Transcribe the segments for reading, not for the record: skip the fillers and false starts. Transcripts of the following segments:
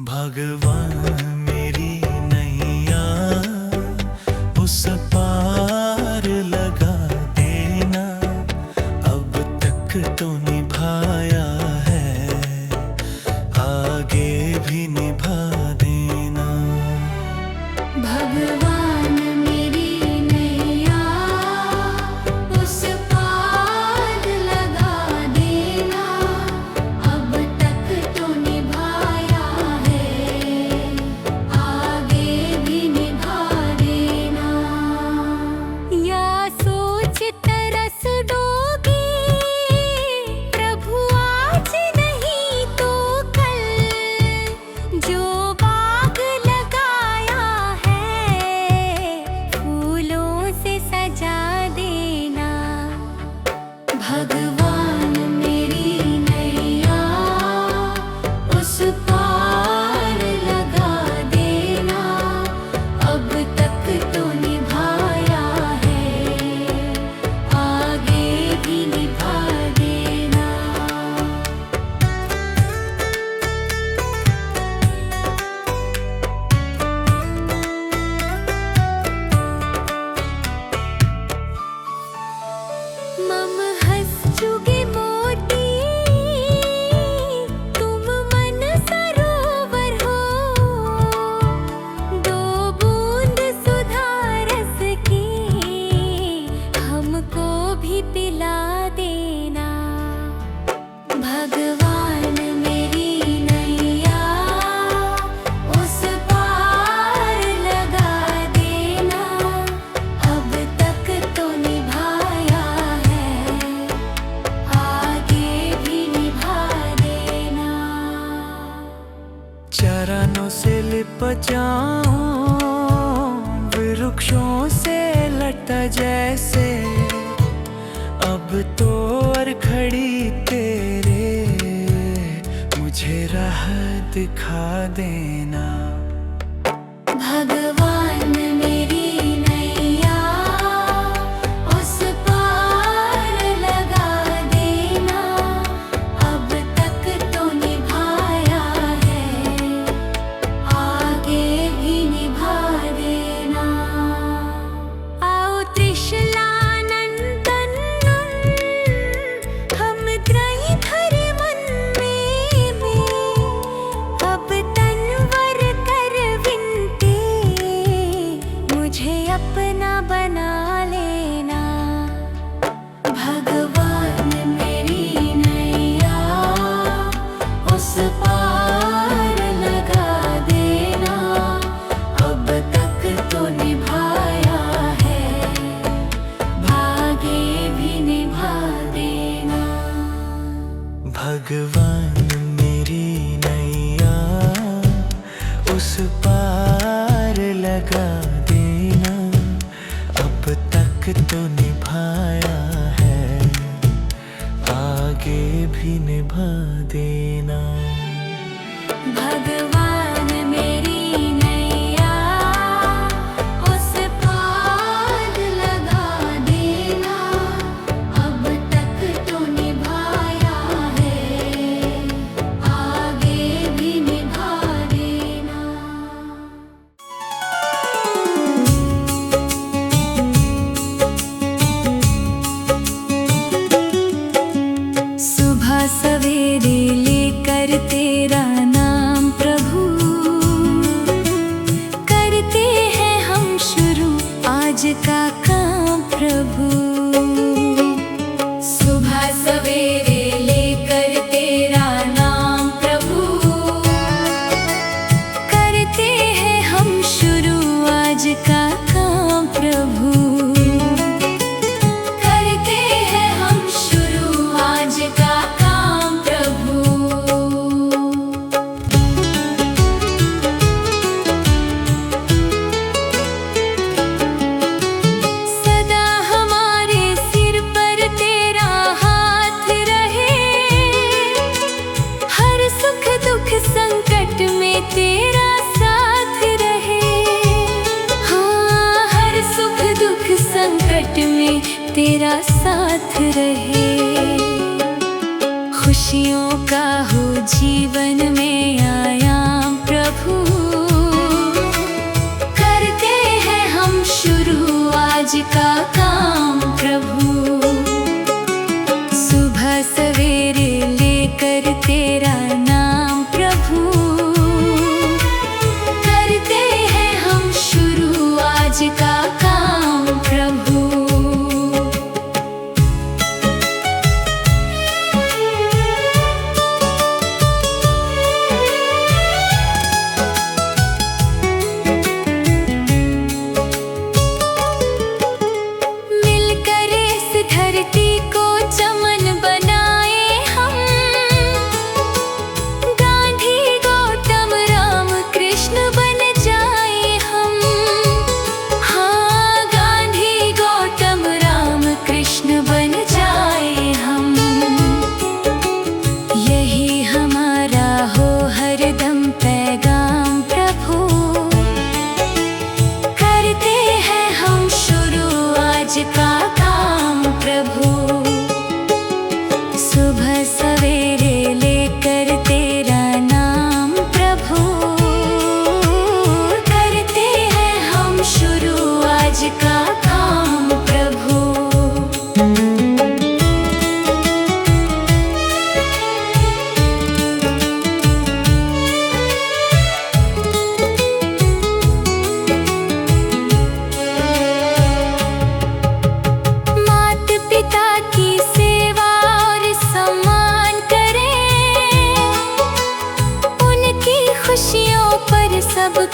भगवान मेरी नैया उस पार लगा देना। अब तक तो निभाया है, आगे भी निभा देना। भगवान मेरी नैया उस पार लगा देना। अब तक तो निभाया है, आगे भी निभा देना। या सोच तरस दोगे प्रभु आज नहीं तो कल, जो बाग लगाया है फूलों से सजा देना। भगवान मेरी नैया उस पार लगा देना। अब तक तो निभाया है, आगे भी निभा देना। मम हंस चुगे मोती तुम मन सरोवर हो। दो बूंद सुधा रस की हमको भी पिला देना। भगवान मेरी नैया उस पार लगा देना। अब तक तो निभाया है, आगे भी निभा देना। चरणों से लिप जाऊं वृक्षों से लटा जैसे, अब तो और खड़ी तेरे मुझे राह दिखा देना। भगवान मेरी नैया उस पार लगा देना। अब तक तो निभाया है, आगे भी निभा देना। आओ त्रिशलानंदन हम त्रयी धरे मन में, अब तनवर कर विनती मुझे अपना बना लेना। भगवान मेरी नैया उस पार लगा देना। अब तक तो निभाया है, आगे भी निभा देना। भगवान मेरी नैया उस पार लगा देना। अब तक तो निभाया है, आगे भी निभा देना। भगवान मेरी नैया उस पार लगा देना। अब तक तो निभाया है, आगे भी निभा देना। सुबह सवेरे लेकर तेरा नाम प्रभु, करते हैं हम शुरू आज का काम प्रभु। सुबह सवेरे लेकर तेरा नाम प्रभु, करते हैं हम शुरू आज का काम प्रभु। करते हैं हम शुरू आज का काम प्रभु। सदा हमारे सिर पर तेरा हाथ रहे, हर सुख दुख संकट में तेरा साथ रहे। हाँ, हर सुख दुख संकट में तेरा साथ रहे। खुशियों का हो जीवन में आयाम प्रभु।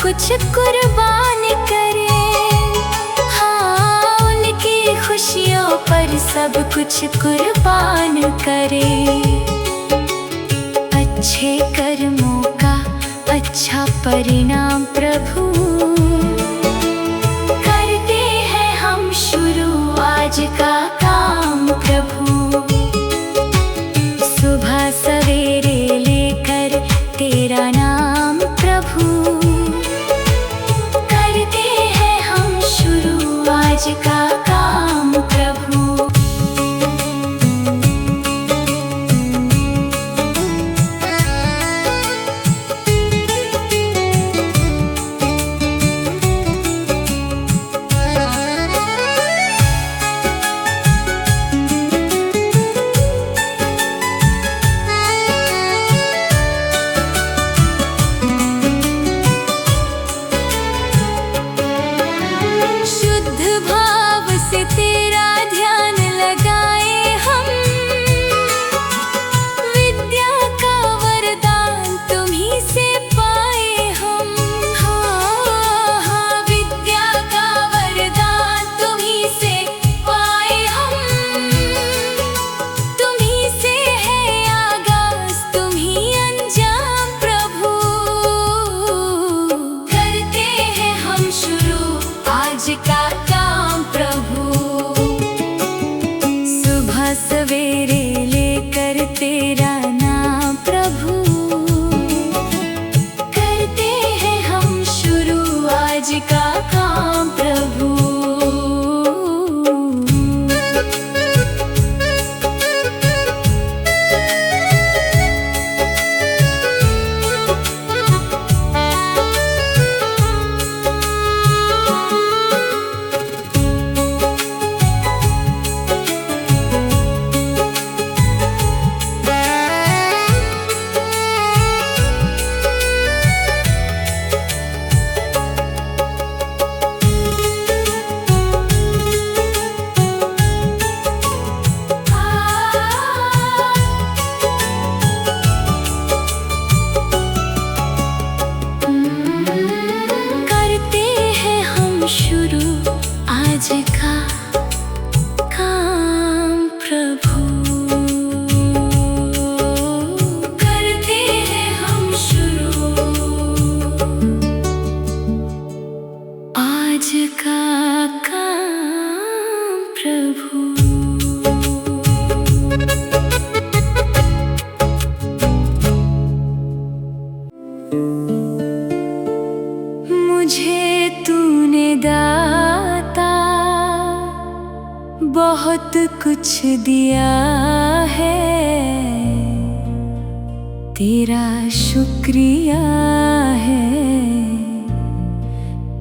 कुछ कुर्बान करे। हाँ, उनकी खुशियों पर सब कुछ कुर्बान करे। अच्छे कर्मों का अच्छा परिणाम प्रभु, करते हैं हम शुरू आज का काम प्रभु। सुबह सवेरे लेकर तेरा नाम प्रभु, करते हैं हम शुरू आज का काम प्रभु। तेरा ध्यान लगाए हम, विद्या का वरदान तुम्हीं से पाए हम। हाँ हाँ, विद्या का वरदान तुम्हीं से पाए हम। तुम्हीं से है आगाज, तुम्हीं अंजाम प्रभु, करते हैं हम शुरू आज का काम प्रभु। सवेरे लेकर तेरा नाम प्रभु, करते हैं हम शुरू आज का काम प्रभु। शुरू आज का काम प्रभु, करते हैं हम शुरू आज का काम प्रभु। मुझे तूने दाता बहुत कुछ दिया है, तेरा शुक्रिया है,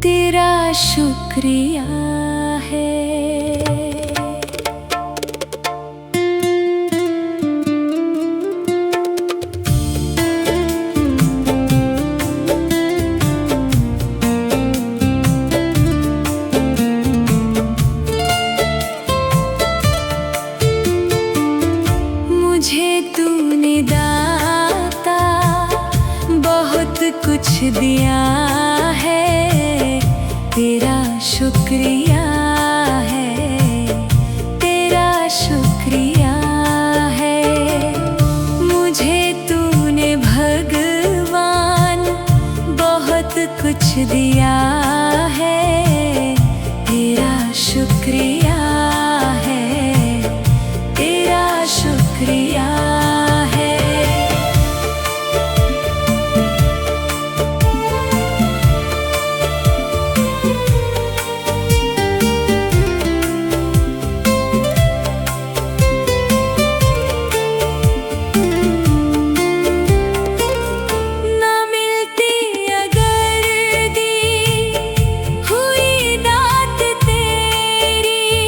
तेरा शुक्रिया है। तूने दाता बहुत कुछ दिया है, तेरा शुक्रिया है, तेरा शुक्रिया है। मुझे तूने भगवान बहुत कुछ दिया है, तेरा शुक्रिया है, तेरा शुक्रिया है। हुई दात तेरी,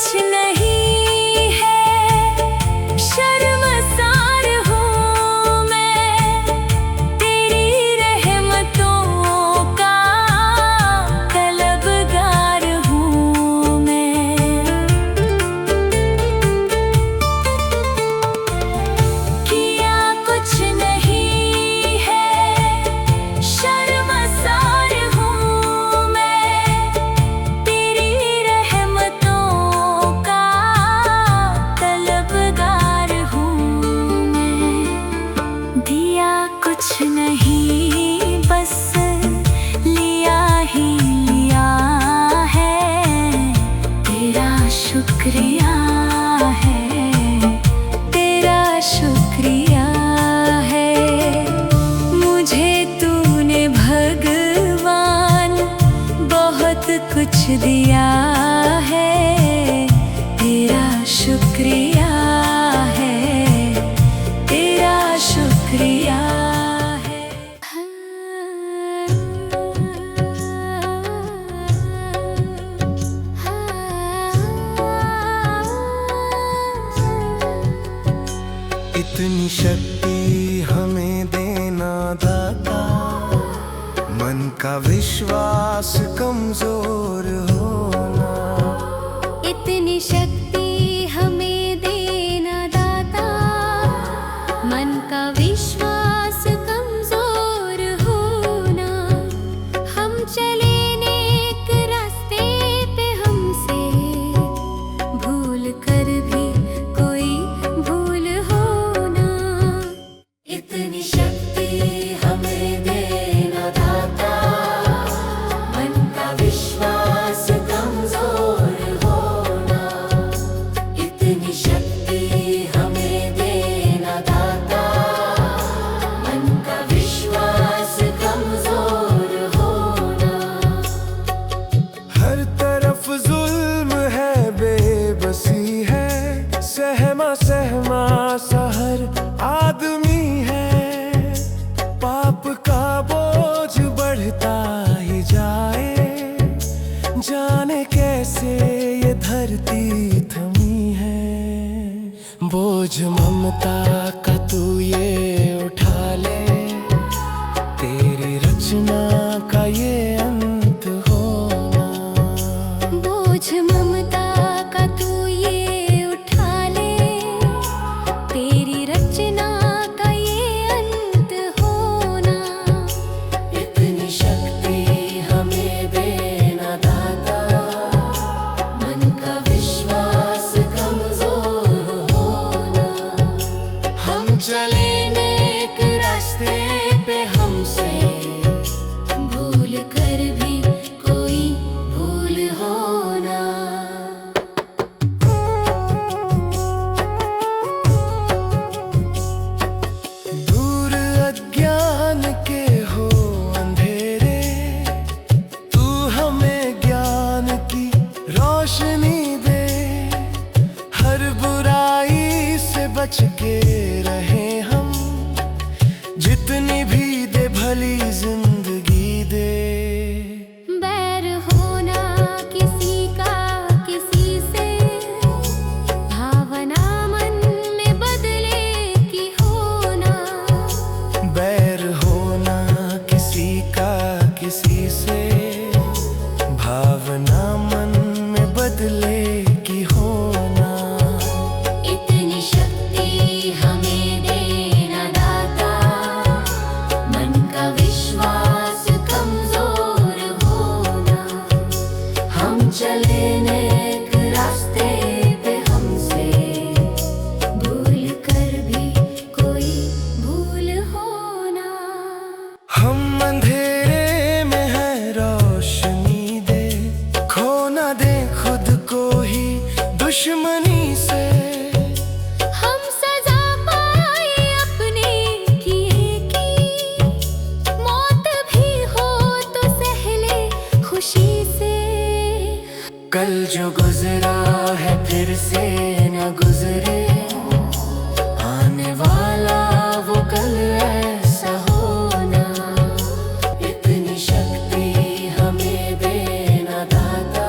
कुछ नहीं है, शर्मसार हूँ मैं, तेरी रहमतों का तलबगार हूँ मैं। किया कुछ नहीं है, शर्मसार हूँ मैं, तेरी रहमतों का तलबगार हूँ मैं। दिया कुछ नहीं, बस लिया ही लिया है, तेरा शुक्रिया है, तेरा शुक्रिया है। मुझे तूने भगवान बहुत कुछ दिया है, तेरा शुक्रिया है, तेरा शुक्रिया है। इतनी शक्ति हमें देना दाता, मन का विश्वास कमजोर होना। इतनी शक्ति हमें देना दाता, मन का विश्वास कमजोर होना। हम चले नेक रास्ते पे, हमसे भूल कर भी कोई भूल होना। इतनी शक्ति हमें देना दाता, मन का विश्वास कमजोर होना। इतनी शक्ति हमें देना दाता, मन का विश्वास कमजोर होना। हर तरफ जुल्म है, बेबसी है, सहमा सहमा सा हर आदमी है। पाप का बोझ बढ़ता ही जाए, जाने कैसे ये धरती थमी है। बोझ ममता का तू ये उठा ले, तेरी रचना का ये अंत होना। बोझ ममता का तू ये उठा ले, तेरी रचना का ये अंत होना। इतनी शक्ति हमें देना दाता, मन का विश्वास कमजोर होना। हम चले नेक रास्ते पे, हमसे भूल कर भी कोई भूल होना। दूर अज्ञान के हो अंधेरे, तू हमें ज्ञान की रोशनी दे। हर बुराई से बच के रहे हम, जितनी भी दे भली जिंदगी दे। बैर होना किसी का किसी से, भावना मन में बदले की होना। बैर होना किसी का किसी से, भावना मन में बदले की होना। इतनी शक्ति हमें देना दाता, मन का विश्वास कमजोर होना। हम चले नेक रास्ते पे, हमसे भूल कर भी कोई भूल होना। हम अंधेरे में है, रोशनी दे, खो ना दे खुद को ही दुश्मनी से। हम सजा पाए अपने किए की, मौत भी हो तो सहले खुशी से। कल जो गुजरा है फिर से न गुजरे, आने वाला वो कल ऐसा होना। इतनी शक्ति हमें देना दाता,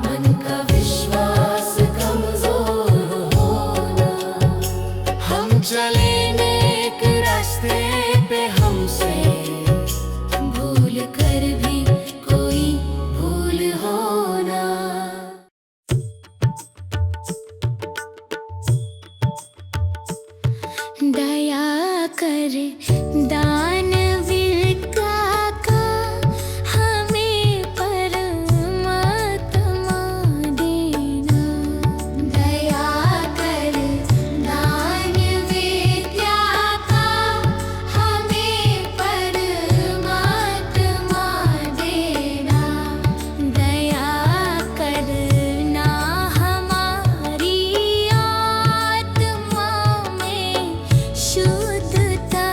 मन का विश्वास दान विद्या का हमें परमात्मा देना। दया कर दान विद्या का हमें परमात्मा देना। दया करना हमारी आत्मा में शुद्धता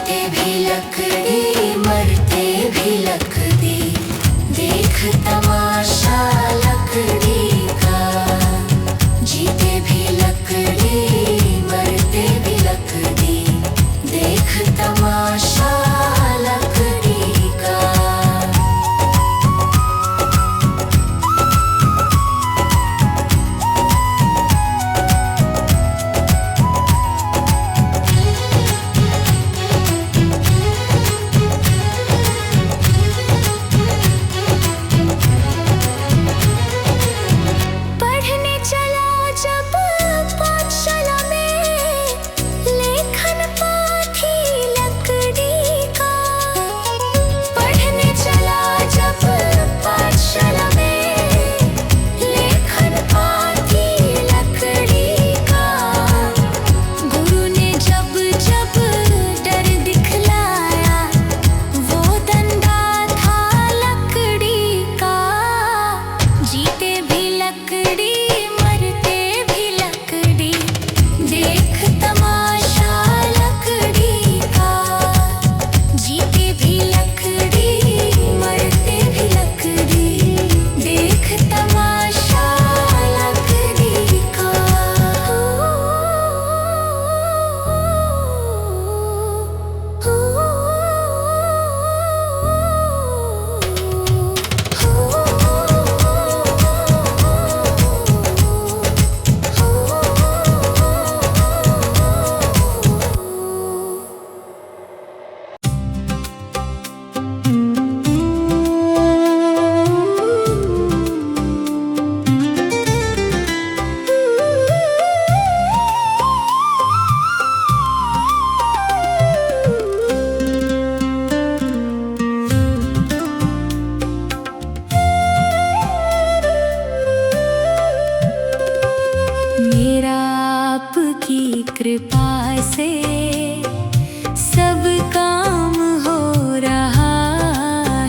जीते भी लकड़ी मरते भी लकड़ी, देख तमाशा लकड़ी का। जीते भी लकड़ी मरते भी लकड़ी, देख तमाशा लकड़ी का। पढ़ने चला जब पाठशाला में, लेखन पाठी लकड़ी का। पढ़ने चला जब पाठशाला में, लेखन पाठी लकड़ी का। गुरु ने जब जब डर दिखलाया, वो डंडा था लकड़ी का। जीते भी लकड़ी मरते भी लकड़ी, देख तमाशा लकड़ी का। जीते भी लकड़ी मरते भी लकड़ी, देख तमाशा लकड़ी का। मेरा आपकी कृपा से सब काम हो रहा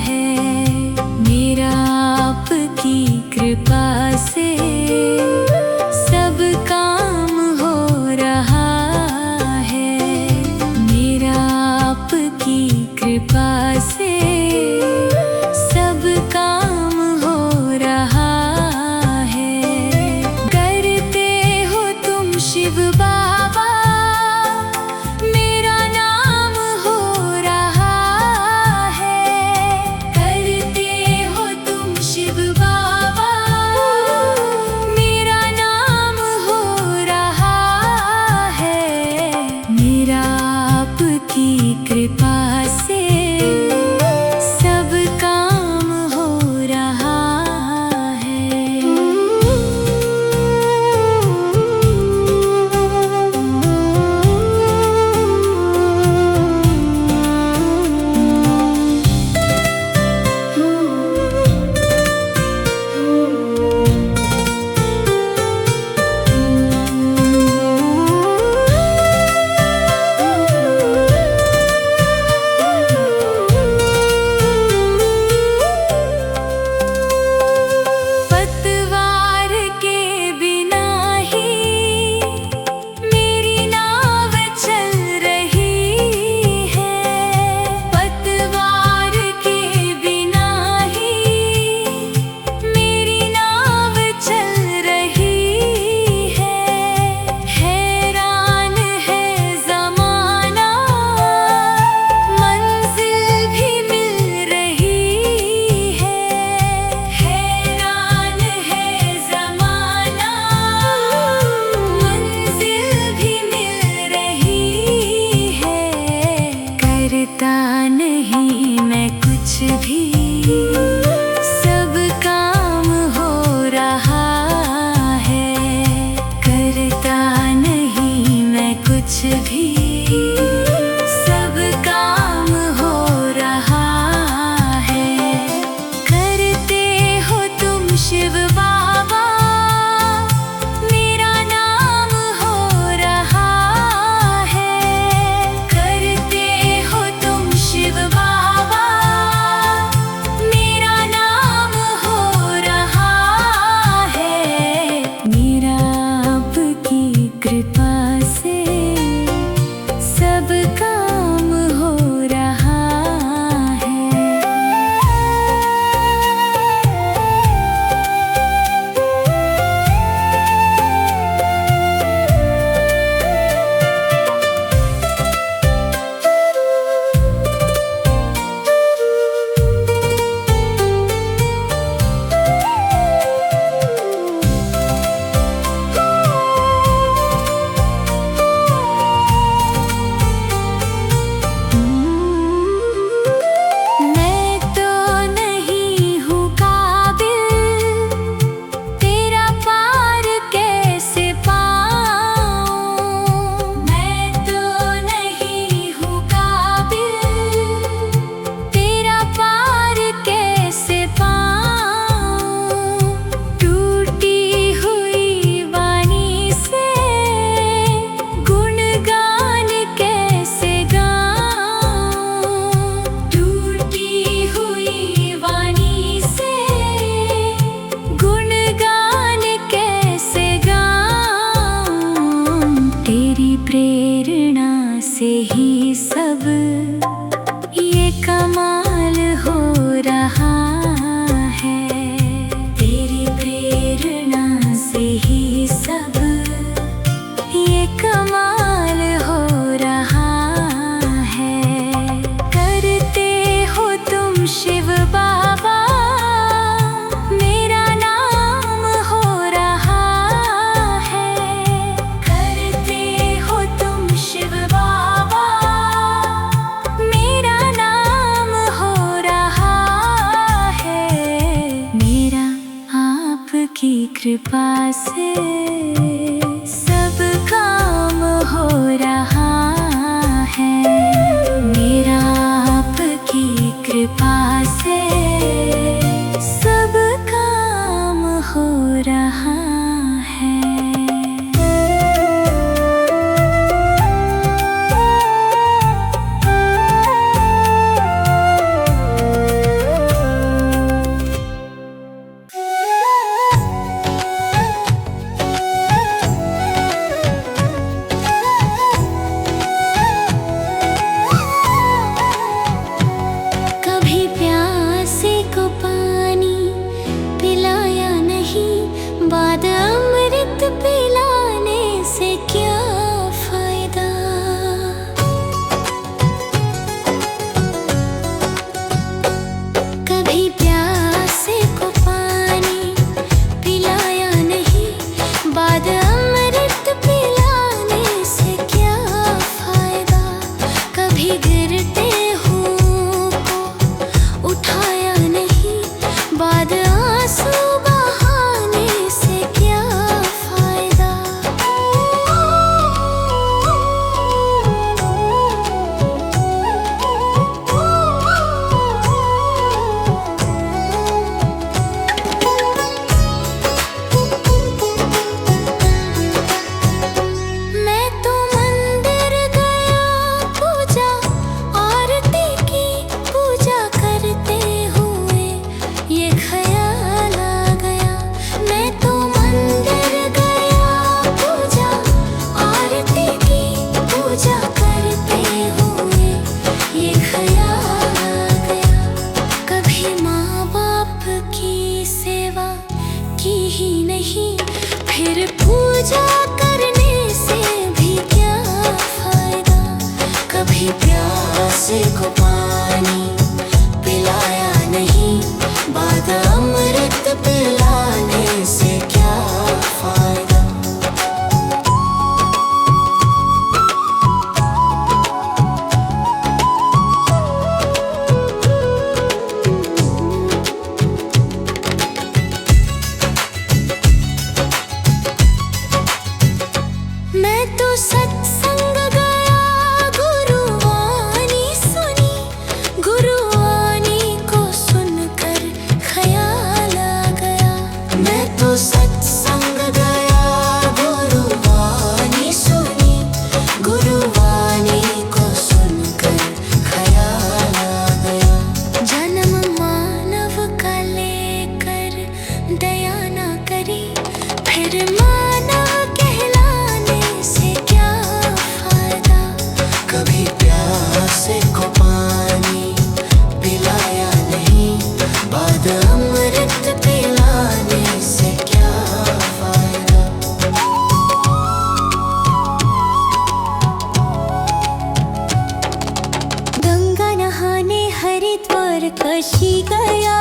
है। मेरा आपकी कृपा से सब काम हो रहा है। मेरा आपकी कृपा से सब काम हो रहा है। करते हो तुम शिव बाबा, मेरा नाम हो रहा है। करते हो तुम शिव बाबा, मेरा नाम हो रहा है। मेरा आपकी कृपा से सब काम हो रहा पतवार के बिना ही मेरी नाव चल रही है। पतवार के बिना ही मेरी नाव चल रही है। हैरान है ज़माना, मंजिल भी मिल रही है। हैरान है ज़माना, मंजिल भी मिल रही है। करता नहीं मैं कुछ भी, सब काम हो रहा है। करता नहीं मैं कुछ भी, सब काम हो रहा है। करते हो तुम शिव बाबा, मेरा नाम हो रहा है। करते हो तुम शिव ये कमाल हो रहा है, तेरी प्रेरणा से ही सब ये कमाल हो रहा है। करते हो तुम शिव बाबा, मेरा नाम हो रहा है। करते हो तुम शिव बाबा, मेरा नाम हो रहा है। मेरा आपकी कृपा से सब काम हो रहा है। मेरा आपकी कृपा से सब काम हो रहा है। कभी प्यासे को पानी पिलाया नहीं, बाद अमृत पिलाने से क्या फायदा। कभी प्यासे को पानी पिलाया नहीं, बाद अमृत पिलाने से क्या फायदा। कभी गिरते उठाया नहीं, बाद आंसू बहाने से क्या फायदा। मैं तो मंदिर गया, पूजा आरती की, पूजा करते हुए ये ख्याल आ गया। मैं तो मंदिर गया, पूजा आरती की, पूजा करते हुए ये ख्याल आ गया। कभी माँ बाप की सेवा की ही नहीं, फिर पूजा करने से भी क्या फायदा। कभी प्यासे को पानी पिलाया नहीं, बाद अमृत पिलाने से क्या फायदा। मैं तो सत्संग गया, गुरुवाणी सुनी, गुरुवाणी को सुनकर ख्याल आ गया। मैं तो सत्संग गया, गुरुवाणी सुनी, गुरुवाणी को सुनकर ख्याल आ गया। जन्म मानव का लेकर दया ना करी, फिर मानव कहलाने से क्या फायदा। कभी प्यासे को पानी पिलाया नहीं, बाद अमृत पिलाने से क्या फायदा। गंगा नहाने हरिद्वार काशी गया,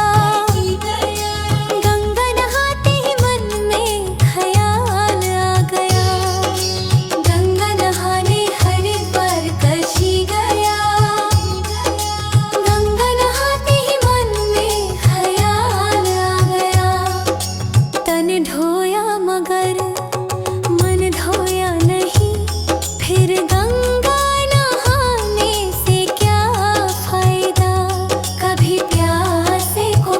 गंगा नहाते ही मन में ख्याल आ गया। गंगा नहाने हरिद्वार काशी गया, गंगा नहाते ही मन में ख्याल आ गया। तन धोया मगर मन धोया नहीं, फिर गंगा नहाने से क्या फायदा। कभी प्यासे को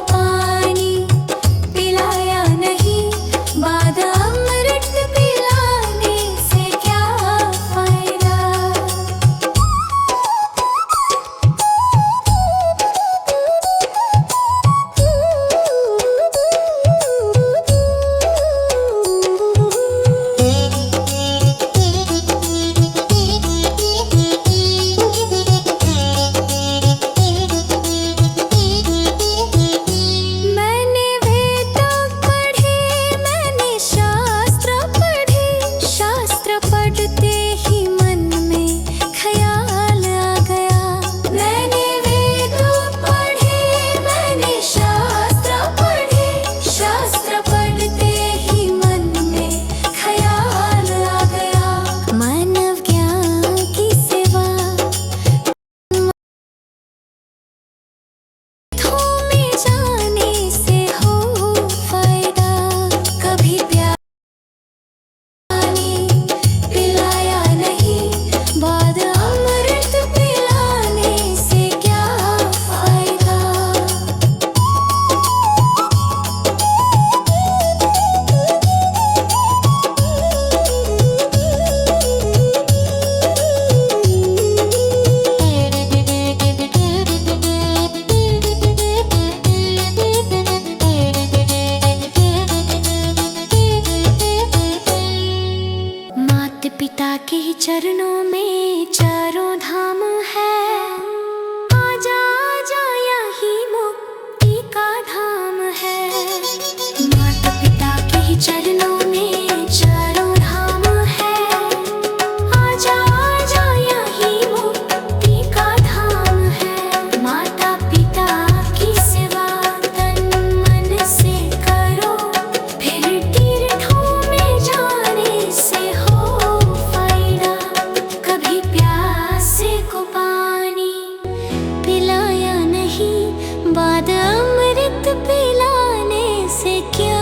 बाद अमृत पिलाने से क्या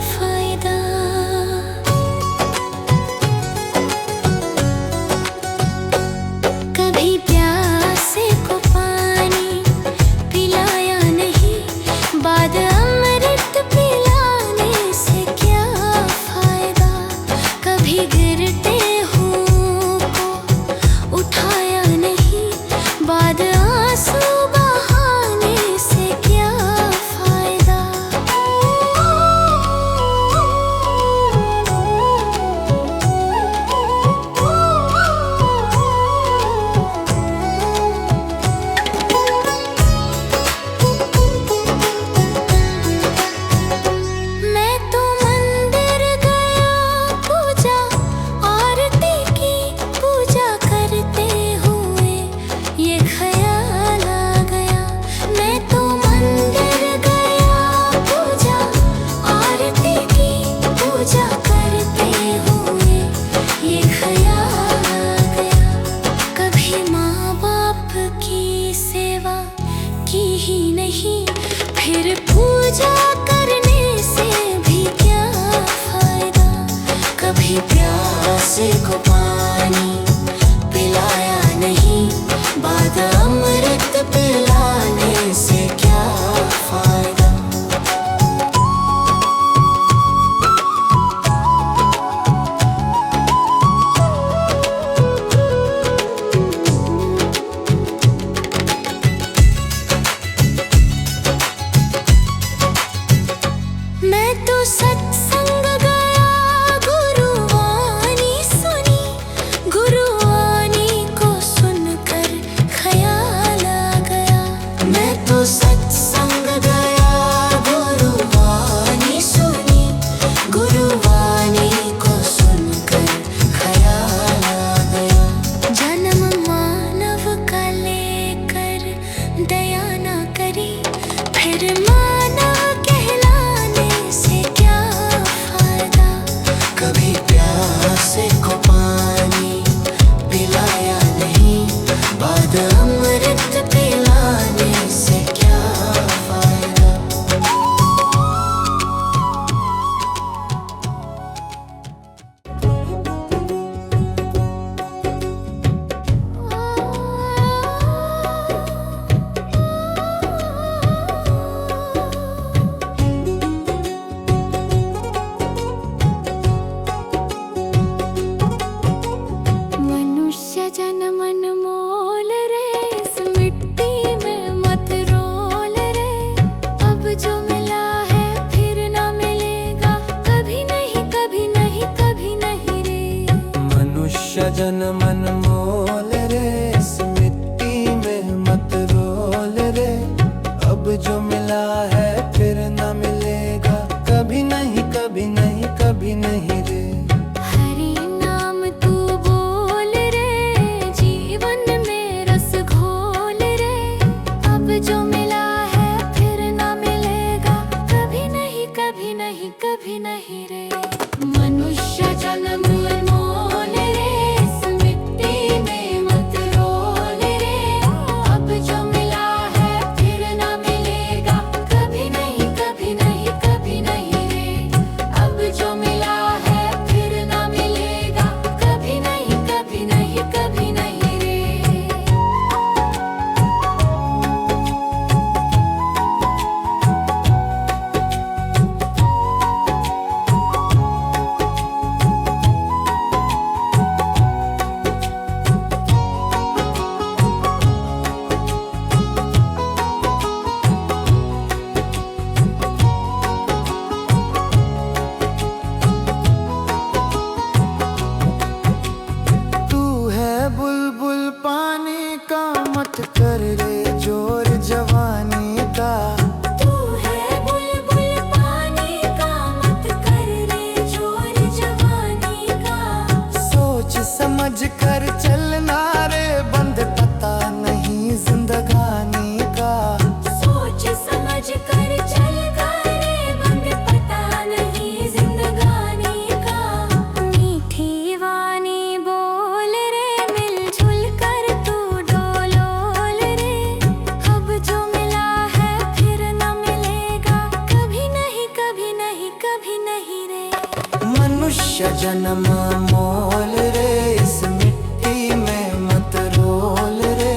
फायदा। कभी प्यासे को पानी पिलाया नहीं, बाद अमृत पिलाने से क्या फायदा। कभी गिरते हुओं को उठाया नहीं, बाद आंसू बहाने से क्या फायदा। मैं तो मंदिर गया पूजा आरती की, पूजा करते हुए ये ख्याल आ गया। मैं तो मंदिर गया पूजा आरती की, पूजा करते हुए ये ख्याल आ गया। कभी माँ बाप की सेवा की ही नहीं, फिर पूजा करने से भी क्या फायदा। कभी प्यासे को पानी पिलाया नहीं, बाद अमृत पिलाने से क्या फायदा। मैं तो सत्संग गया, गुरुवाणी सुनी, गुरुवाणी को सुनकर ख्याल आ गया। मैं तो सत्संग गया, गुरुवाणी सुनी, गुरुवाणी को सुनकर ख्याल आ गया। जन्म मानव का लेकर दया ना करी, फिर मानव कहलाने से क्या फायदा। कभी प्यासे को पानी पिलाया नहीं, बाद अमृत पिलाने से क्या फायदा। मनुष्य जन्म अनमोल रे, इस मिट्टी में मत रोल रे। अब जो मिला है फिर ना मिलेगा, कभी नहीं कभी नहीं कभी नहीं रे। मनुष्य जन्म अनमोल रे, इस मिट्टी में मत रोल रे। अब जो मिला है फिर न मिलेगा, कभी नहीं कभी नहीं कभी नहीं रे। हरि नाम तू बोल रे, जीवन में रस घोल रे। अब जो मिला है फिर ना मिलेगा, कभी नहीं कभी नहीं कभी नहीं रे। मनुष्य जन्म अनमोल रे, इस मिट्टी में मत रोल रे। अब जो मिला है फिर ना मिलेगा, कभी नहीं कभी नहीं कभी नहीं रे। अब जो मिला है फिर ना मिलेगा, कभी नहीं कभी नहीं कभी नहीं रे। तू है बुलबुल पानी का, मत कर रे जोर जवानी का। तू है बुलबुल पानी का, मत कर रे जोर जवानी का। सोच समझ कर चलना रे, बंद पता नहीं जिंदगानी का। सोच समझ कर चल रे, बंद पता नहीं जिंदगानी का। मीठी वाणी बोल रे, मिलजुल कर तू डोलोल रे। जन्म मोल रे, इस मिट्टी में मत रोल रे।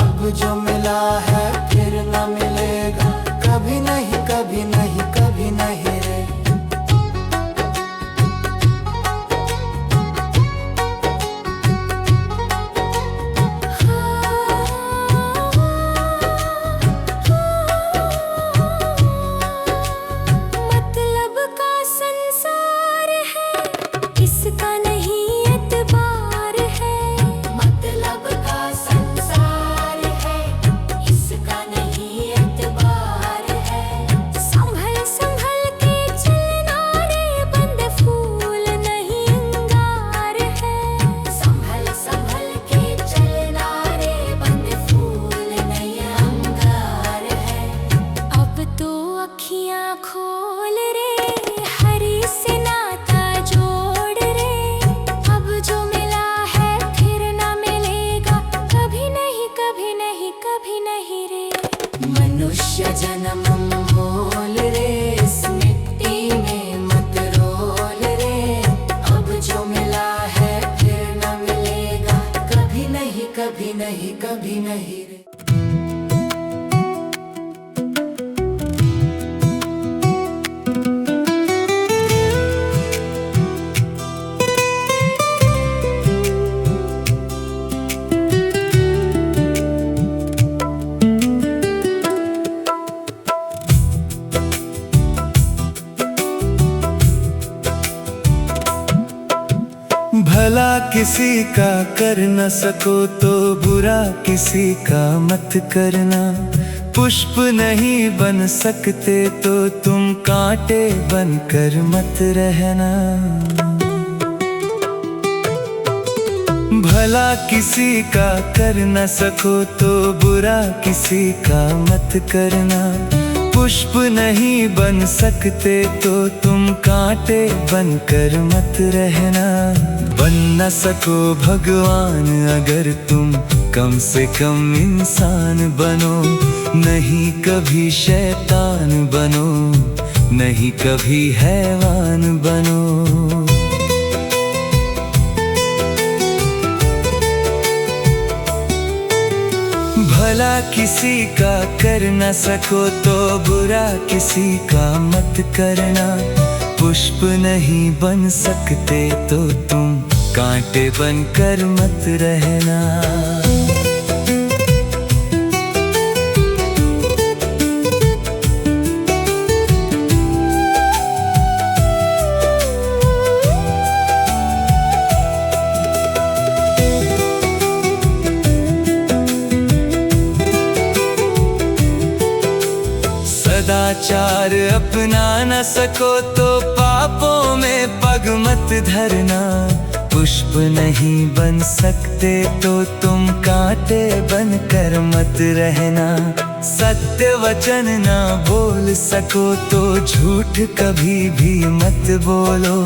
अब जो मिला है फिर न मिलेगा, कभी नहीं कभी नहीं कभी नहीं रे। मतलब का संसार है, इसका नहीं एतबार है। मतलब का संसार है, इसका नहीं एतबार है। संभल संभल के चलना रे, बंद फूल नहीं अंगार है। संभल संभल के चलना रे, बंद फूल नहीं अंगार है। अब तो अखियां खोल रे, हरी से नाता जोड़ रे। अब जो मिला है फिर ना मिलेगा, कभी नहीं कभी नहीं कभी नहीं रे। मनुष्य जन्म मोल रे, इस मिट्टी में मत रोल रे। अब जो मिला है फिर न मिलेगा, कभी नहीं कभी नहीं कभी नहीं रे। भला किसी का कर न सको तो बुरा किसी का मत करना। पुष्प नहीं बन सकते तो तुम कांटे बनकर मत रहना। भला किसी का कर न सको तो बुरा किसी का मत करना। पुष्प नहीं बन सकते तो तुम कांटे बनकर मत रहना। बन न सको भगवान अगर तुम कम से कम इंसान बनो। नहीं कभी शैतान बनो, नहीं कभी हैवान बनो। भला किसी का कर न सको तो बुरा किसी का मत करना। पुष्प नहीं बन सकते तो तुम कांटे बनकर मत रहना। सदाचार अपना न सको तो पापों में पग मत धरना। पुष्प नहीं बन सकते तो तुम कांटे बनकर मत रहना। सत्य वचन ना बोल सको तो झूठ कभी भी मत बोलो।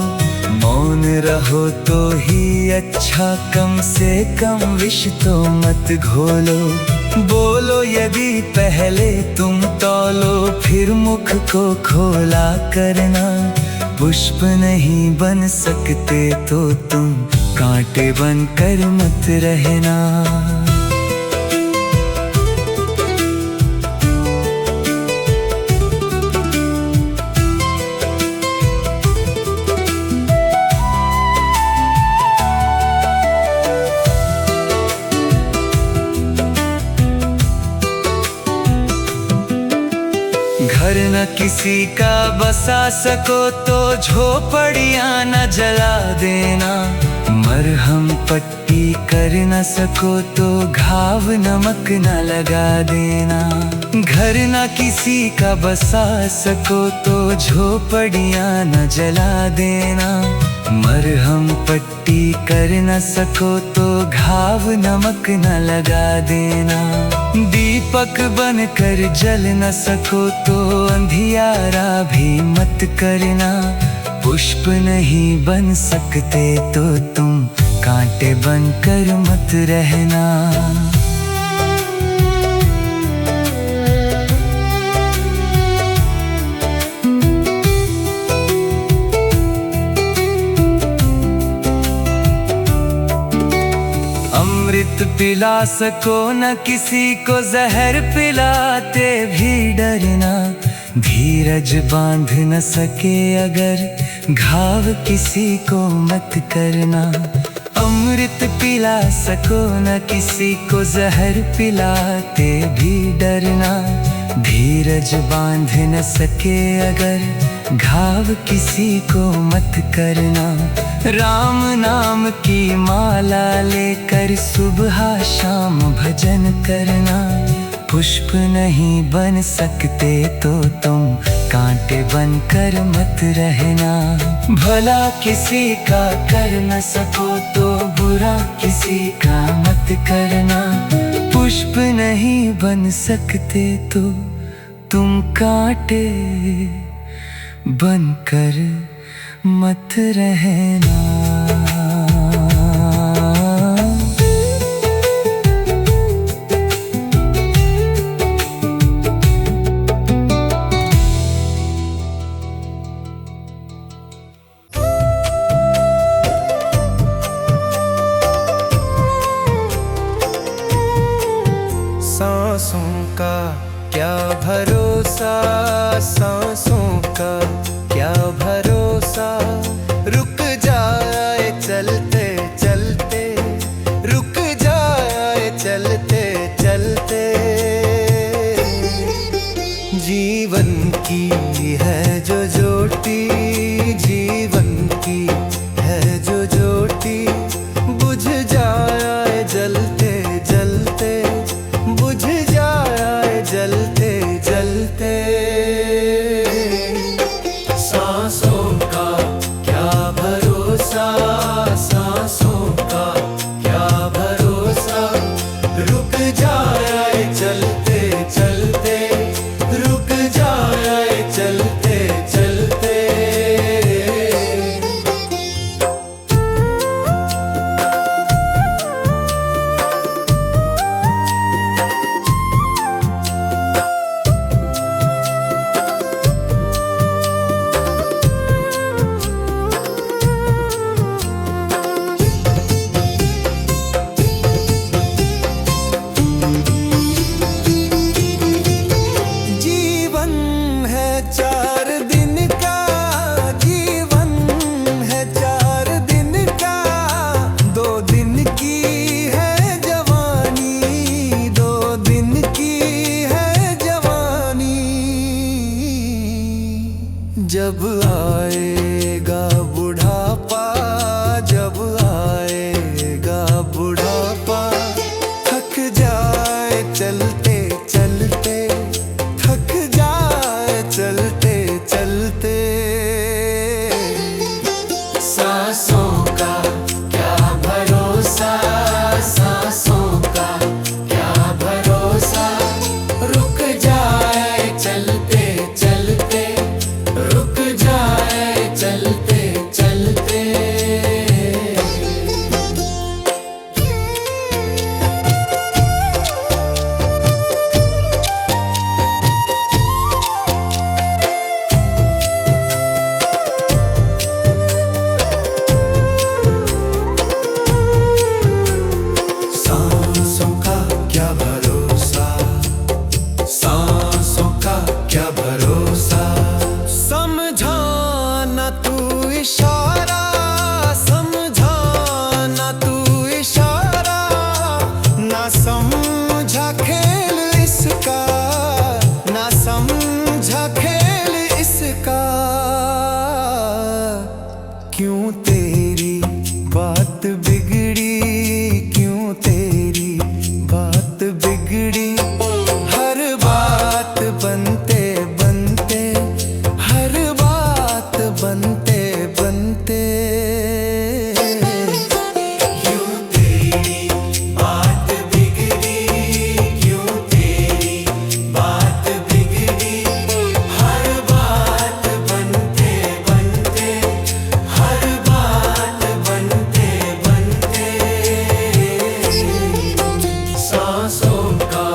मौन रहो तो ही अच्छा, कम से कम विष तो मत घोलो। बोलो यदि पहले तुम तौलो, फिर मुख को खोला करना। पुष्प नहीं बन सकते तो तुम कांटे बनकर मत रहना। घर न किसी का बसा सको तो झोपड़ियां न जला देना। मरहम पट्टी कर न सको तो घाव नमक न लगा देना। घर न किसी का बसा सको तो झोपड़ियां न जला देना। मरहम पट्टी कर न सको तो घाव नमक न लगा देना। दीपक बनकर जल न सको तो अंधियारा भी मत करना। पुष्प नहीं बन सकते तो तुम कांटे बनकर मत रहना। पिला सको न किसी को जहर, पिलाते भी डरना। धीरज बांध न सके अगर घाव, किसी को मत करना। अमृत पिला सको न किसी को जहर, पिलाते भी डरना। धीरज बांध न सके अगर घाव, किसी को मत करना। राम नाम की माला लेकर सुबह शाम भजन करना। पुष्प नहीं बन सकते तो तुम कांटे बनकर मत रहना। भला किसी का कर न सको तो बुरा किसी का मत करना। पुष्प नहीं बन सकते तो तुम कांटे बनकर मत रहना। सांसों का क्या भरोसा, सांसों का क्या भरोसा। रुक जाए चलते चलते, रुक जाए चलते चलते। जीवन की है जो ज्योति, जीवन की है जो ज्योति। बुझ जाए जलते जलते, बुझ जाए जलते जलते। सांसों का क्या भरोसा, सांसों का क्या भरोसा। रुक जाए चलते चलते, रुक जाए चलते चलते। जब आएगा बुढ़ापा, जब आएगा बुढ़ापा। थक जाए चलते चलते, थक जाए चलते चलते। सांसों का क्या भरोसा, सांसों का क्या भरोसा। रुक जाए चलते चलते, रुक जाए चलते चलते। सांसों का क्या भरोसा, सांसों का क्या भरोसा। समझाना तू इशारा, समझाना तू इशारा। ना समझा खेल इसका, ना समझा खेल इसका। क्यों तेरी बात बिगड़ी, क्यों तेरी बात बिगड़ी। हर बात बनते बनते, हर बात बनते बनते। क्यों तेरी बात बिगड़ी, क्यों तेरी बात बिगड़ी। हर बात बनते बनते, हर बात बनते बनते। सांसों का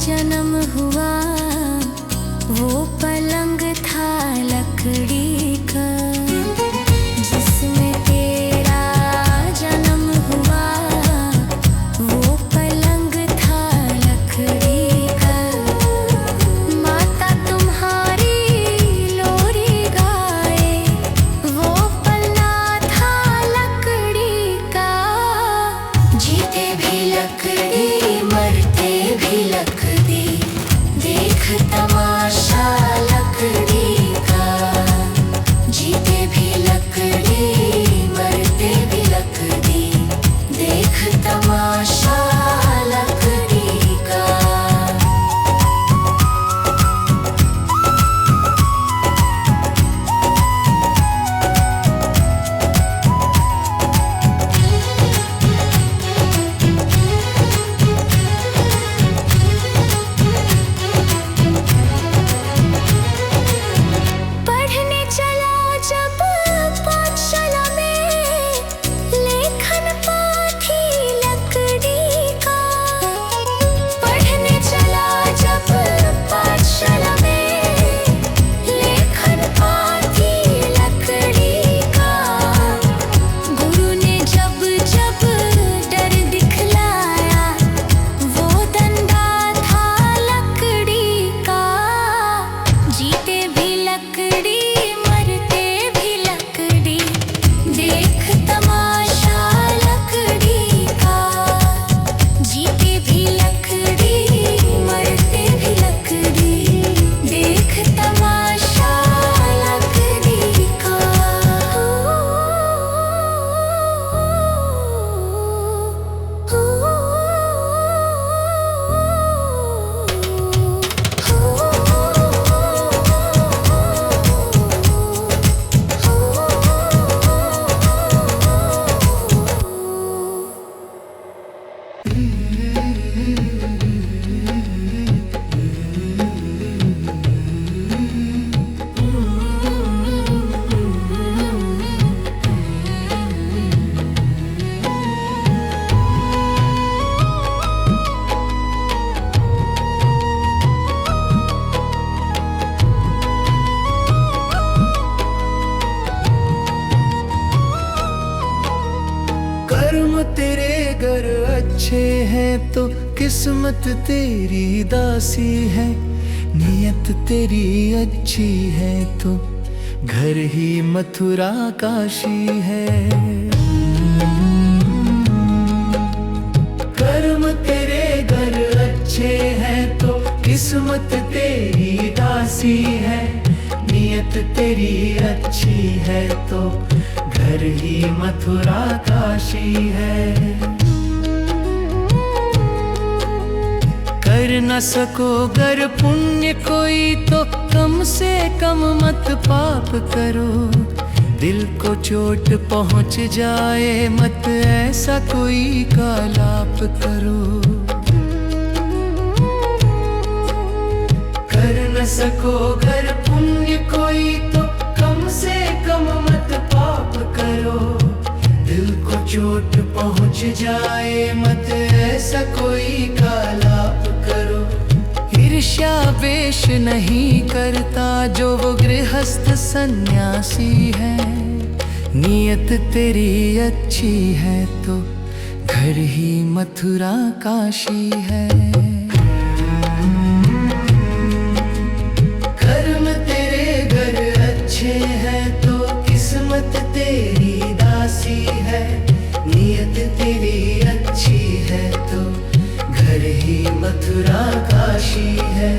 जन्म हुआ वो पलंग था लकड़ी का, जिसमें तेरा जन्म हुआ वो पलंग था लकड़ी का। माता तुम्हारी लोरी गाए वो पलना था लकड़ी का। जीते भी लकड़ी मरते भी लकड़ी, देख तमाशा लकड़ी का। जीते भी लकड़ी मरते भी लकड़ी, देख तमाशा लकड़ी का। पढ़ने चला जब पाठशाला में, लेखन पाथी लकड़ी का। पढ़ने चला जब पाठशाला में, लेखन पाथी लकड़ी का। गुरु ने जब जब डर दिखलाया वो डंडा था लकड़ी का। जीते भी लकड़ी मरते भी लकड़ी, देख तमाशा लकड़ी का। जीते भी लकड़ी मरते भी लकड़ी, देख तमाशा लकड़ी का। कर्म तेरे घर अच्छे हैं तो किस्मत तेरी दासी है। नियत तेरी अच्छी है तो घर ही मथुरा काशी है। कर्म तेरे घर अच्छे हैं तो किस्मत तेरी दासी है। नियत तेरी अच्छी है तो घर ही मथुरा काशी है। कर न सको गर पुण्य कोई तो कम से कम मत पाप करो। दिल को चोट पहुंच जाए मत ऐसा कोई कालाप करो। कर न सको गर पुण्य कोई तो कम से कम मत पाप करो। दिल को चोट पहुंच जाए मत ऐसा कोई कालाप करो। ईर्ष्या वेश नहीं करता जो वो गृहस्थ सन्यासी है। नियत तेरी अच्छी है तो घर ही मथुरा काशी है। कर्म तेरे घर अच्छे हैं तो किस्मत तेरी दासी है। नियत तेरी अच्छी है तो घर ही मथुरा काशी है।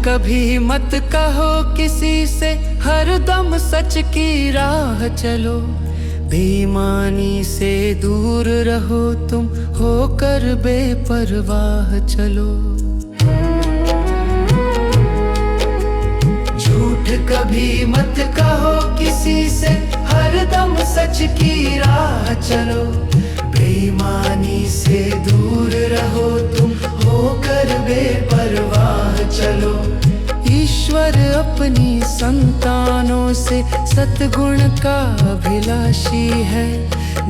कभी मत कहो किसी से, हरदम सच की राह चलो। बेईमानी से दूर रहो तुम, होकर बेपरवाह चलो। कभी मत कहो किसी से, हरदम सच की राह चलो। बेईमानी से दूर रहो तुम, होकर बेपरवाह चलो। ईश्वर अपनी संतानों से सद्गुण का अभिलाषी है।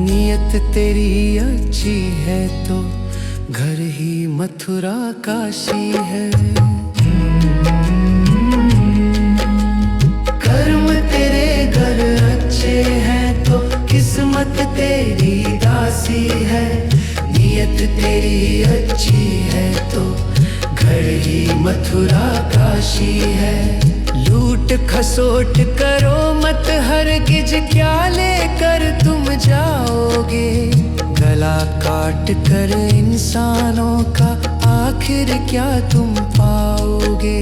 नियत तेरी अच्छी है तो घर ही मथुरा काशी है। कर्म तेरे घर अच्छे हैं तो किस्मत तेरी दासी है। नियत तेरी अच्छी है तो घर ही मथुरा काशी है। लूट खसोट करो मत हरगिज, क्या लेकर तुम जाओगे। गला काट कर इंसानों का आखिर क्या तुम पाओगे।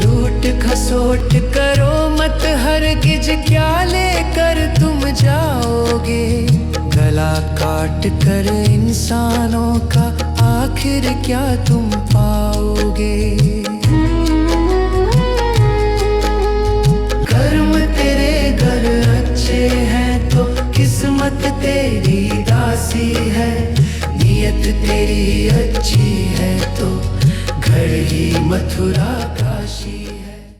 लूट खसोट करो मत हरगिज, क्या लेकर तुम जाओगे। गला काट कर इंसानों का आखिर क्या तुम पाओगे। कर्म तेरे घर अच्छे हैं तो किस्मत तेरी दासी है। नियत तेरी अच्छी है तो घर ही मथुरा काशी।